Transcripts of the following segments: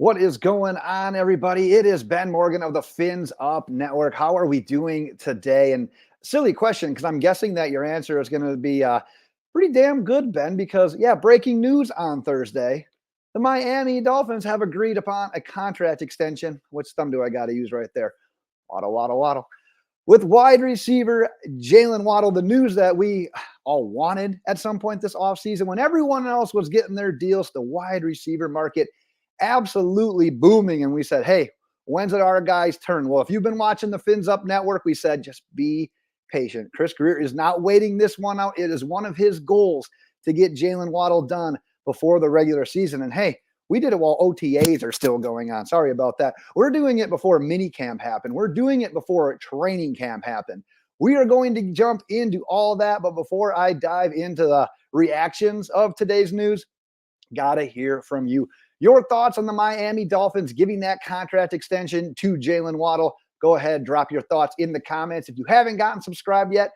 What is going on, everybody? It is Ben Morgan of the Fins Up Network. How are we doing today? And silly question, because I'm guessing that your answer is going to be pretty damn good, Ben, because, breaking news on Thursday. The Miami Dolphins have agreed upon a contract extension. Which thumb do I got to use right there? Waddle, waddle, waddle. With wide receiver Jaylen Waddle, the news that we all wanted at some point this offseason, when everyone else was getting their deals, the wide receiver market absolutely booming. And we said, hey, when's it our guys' turn? Well, if you've been watching the Fins Up Network, we said, just be patient. Chris Greer is not waiting this one out. It is one of his goals to get Jaylen Waddle done before the regular season. And hey, we did it while OTAs are still going on. Sorry about that. We're doing it before mini camp happened. We're doing it before training camp happened. We are going to jump into all that. But before I dive into the reactions of today's news, gotta hear from you. Your thoughts on the Miami Dolphins giving that contract extension to Jaylen Waddle. Go ahead, drop your thoughts in the comments. If you haven't gotten subscribed yet,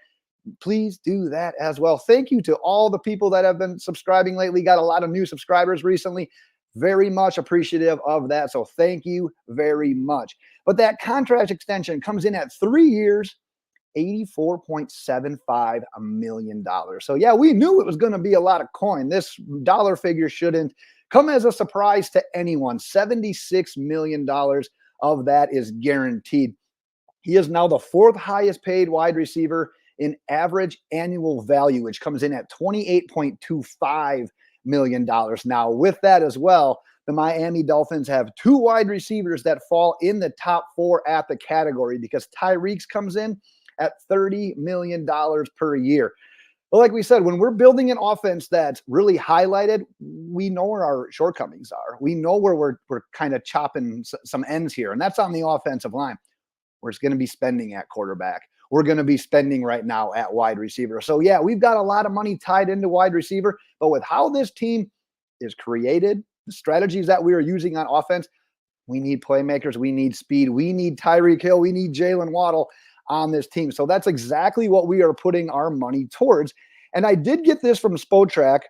please do that as well. Thank you to all the people that have been subscribing lately. Got a lot of new subscribers recently. Very much appreciative of that. So thank you very much. But that contract extension comes in at 3 years, $84.75 million. So yeah, we knew it was going to be a lot of coin. This dollar figure shouldn't come as a surprise to anyone. $76 million of that is guaranteed. He is now the fourth highest paid wide receiver in average annual value, which comes in at $28.25 million. Now, with that as well, the Miami Dolphins have two wide receivers that fall in the top four at the category because Tyreek comes in at $30 million per year. But like we said, when we're building an offense that's really highlighted, we know where our shortcomings are. We know where we're kind of chopping some ends here, and that's on the offensive line. We're just going to be spending at quarterback. We're going to be spending right now at wide receiver. So, yeah, we've got a lot of money tied into wide receiver, but with how this team is created, the strategies that we are using on offense, we need playmakers, we need speed, we need Tyreek Hill, we need Jaylen Waddle on this team. So that's exactly what we are putting our money towards. And I did get this from Spotrac.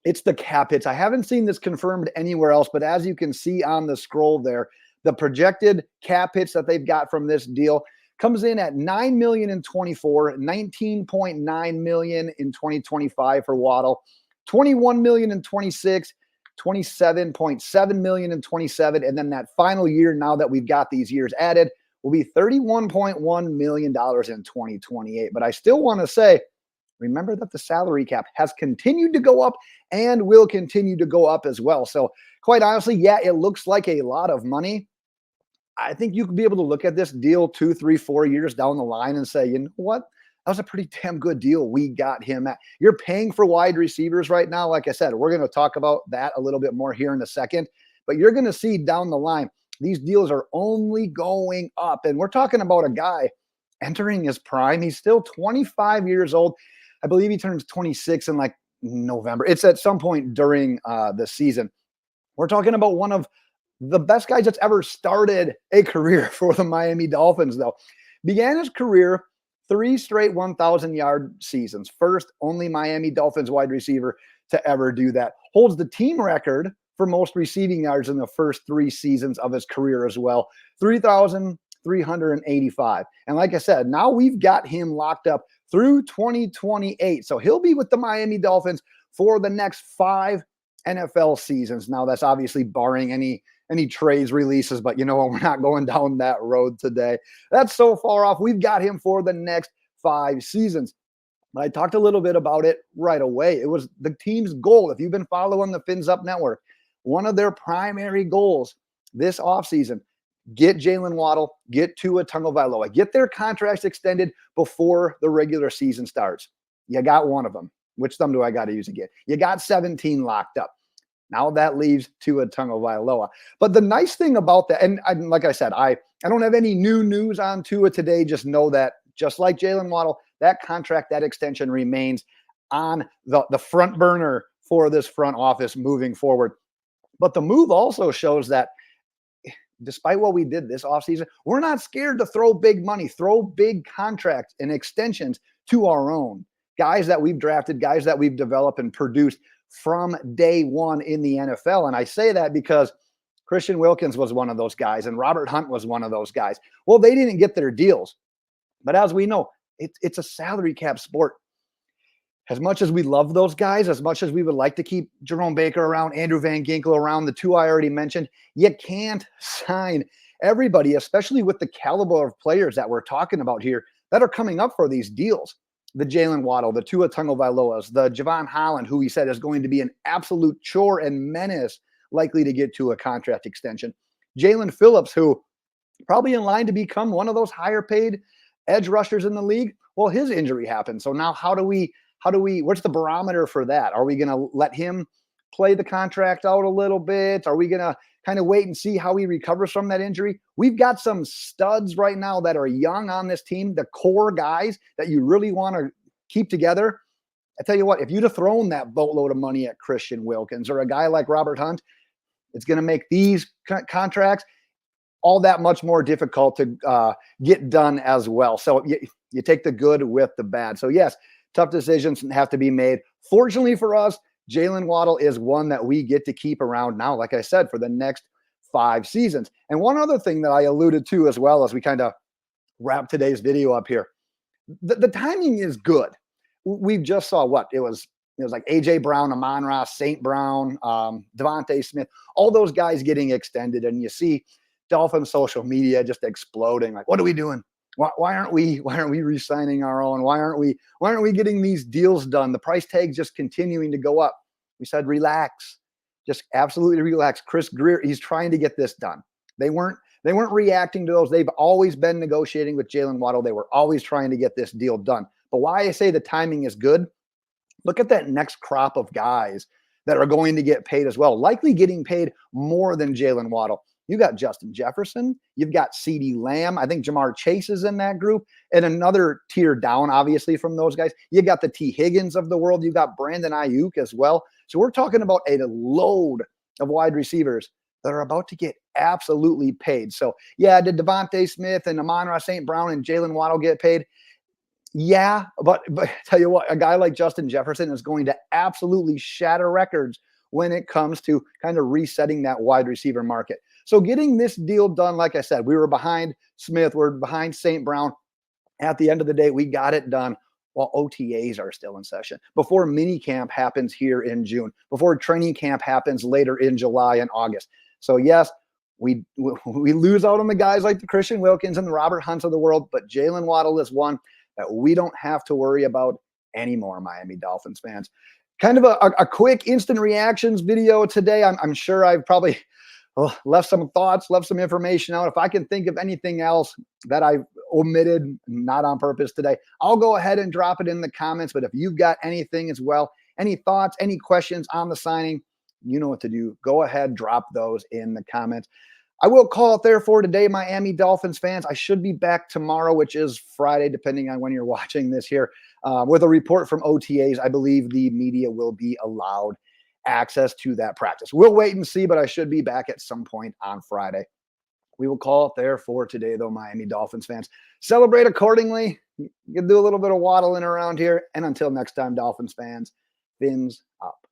It's the cap hits. I haven't seen this confirmed anywhere else, but as you can see on the scroll there, the projected cap hits that they've got from this deal comes in at $9 million in 24, $19.9 million in 2025 for Waddle, $21 million in 26, $27.7 million in 27, and then that final year, now that we've got these years added, will be $31.1 million in 2028. But I still want to say, remember that the salary cap has continued to go up and will continue to go up as well. So quite honestly, yeah, it looks like a lot of money. I think you could be able to look at this deal 2, 3, 4 years down the line and say, you know what? That was a pretty damn good deal we got him at. You're paying for wide receivers right now. Like I said, we're going to talk about that a little bit more here in a second. But you're going to see down the line, these deals are only going up. And we're talking about a guy entering his prime. He's still 25 years old. I believe he turns 26 in like November. It's at some point during the season. We're talking about one of the best guys that's ever started a career for the Miami Dolphins, though. Began his career 3 straight 1,000-yard seasons. First, only Miami Dolphins wide receiver to ever do that. Holds the team record for most receiving yards in the first 3 seasons of his career as well. 3,385. And like I said, now we've got him locked up through 2028. So he'll be with the Miami Dolphins for the next 5 NFL seasons. Now, that's obviously barring any trades releases, but you know what? We're not going down that road today. That's so far off. We've got him for the next 5 seasons. I talked a little bit about it right away. It was the team's goal. If you've been following the Fins Up Network, one of their primary goals this offseason, get Jaylen Waddle, get Tua Tagovailoa, get their contracts extended before the regular season starts. You got one of them. Which thumb do I got to use again? You got 17 locked up. Now that leaves Tua Tagovailoa. But the nice thing about that, and like I said, I don't have any new news on Tua today. Just know that just like Jaylen Waddle, that contract, that extension remains on the front burner for this front office moving forward. But the move also shows that despite what we did this offseason, we're not scared to throw big money, throw big contracts and extensions to our own. Guys that we've drafted, guys that we've developed and produced from day one in the NFL. And I say that because Christian Wilkins was one of those guys, and Robert Hunt was one of those guys. Well, they didn't get their deals. But as we know, it's a salary cap sport. As much as we love those guys, as much as we would like to keep Jerome Baker around, Andrew Van Ginkel around, the two I already mentioned, you can't sign everybody, especially with the caliber of players that we're talking about here that are coming up for these deals. The Jaylen Waddle, the Tua Tagovailoas, the Javon Holland, who he said is going to be an absolute chore and menace, likely to get to a contract extension. Jalen Phillips, who probably in line to become one of those higher paid edge rushers in the league. Well, his injury happened. So now how do we, what's the barometer for that? Are we going to let him play the contract out a little bit? Are we going to kind of wait and see how he recovers from that injury? We've got some studs right now that are young on this team, the core guys that you really want to keep together. I tell you what, if you'd have thrown that boatload of money at Christian Wilkins or a guy like Robert Hunt, it's going to make these contracts all that much more difficult to get done as well. So you take the good with the bad. So yes, tough decisions have to be made. Fortunately for us, Jaylen Waddle is one that we get to keep around now, like I said, for the next 5 seasons. And one other thing that I alluded to as well as we kind of wrap today's video up here, the timing is good. We just saw what it was like AJ Brown, Amon'ra, St. Brown, Devontae Smith, all those guys getting extended. And you see Dolphins social media just exploding. Like, what are we doing? Why aren't we re-signing our own? Why aren't we getting these deals done? The price tag's just continuing to go up. We said, relax, just absolutely relax. Chris Greer, he's trying to get this done. They weren't reacting to those. They've always been negotiating with Jaylen Waddle. They were always trying to get this deal done. But why I say the timing is good, look at that next crop of guys that are going to get paid as well, likely getting paid more than Jaylen Waddle. You got Justin Jefferson. You've got CeeDee Lamb. I think Jamar Chase is in that group. And another tier down, obviously, from those guys. You got the T. Higgins of the world. You got Brandon Ayuk as well. So we're talking about a load of wide receivers that are about to get absolutely paid. So, yeah, did Devontae Smith and Amon'ra St. Brown and Jaylen Waddle get paid? Yeah, but tell you what, a guy like Justin Jefferson is going to absolutely shatter records when it comes to kind of resetting that wide receiver market. So getting this deal done, like I said, we were behind Smith, we're behind St. Brown. At the end of the day, we got it done while OTAs are still in session, before mini camp happens here in June, before training camp happens later in July and August. So yes, we lose out on the guys like the Christian Wilkins and the Robert Hunts of the world, but Jaylen Waddle is one that we don't have to worry about anymore, Miami Dolphins fans. Kind of a quick instant reactions video today. I'm sure I've probably left some thoughts, left some information out. If I can think of anything else that I omitted, not on purpose today, I'll go ahead and drop it in the comments. But if you've got anything as well, any thoughts, any questions on the signing, you know what to do. Go ahead, drop those in the comments. I will call it there for today, Miami Dolphins fans. I should be back tomorrow, which is Friday, depending on when you're watching this here, with a report from OTAs. I believe the media will be allowed access to that practice. We'll wait and see, but I should be back at some point on Friday. We will call it there for today, though, Miami Dolphins fans. Celebrate accordingly. You can do a little bit of waddling around here. And until next time, Dolphins fans, fins up.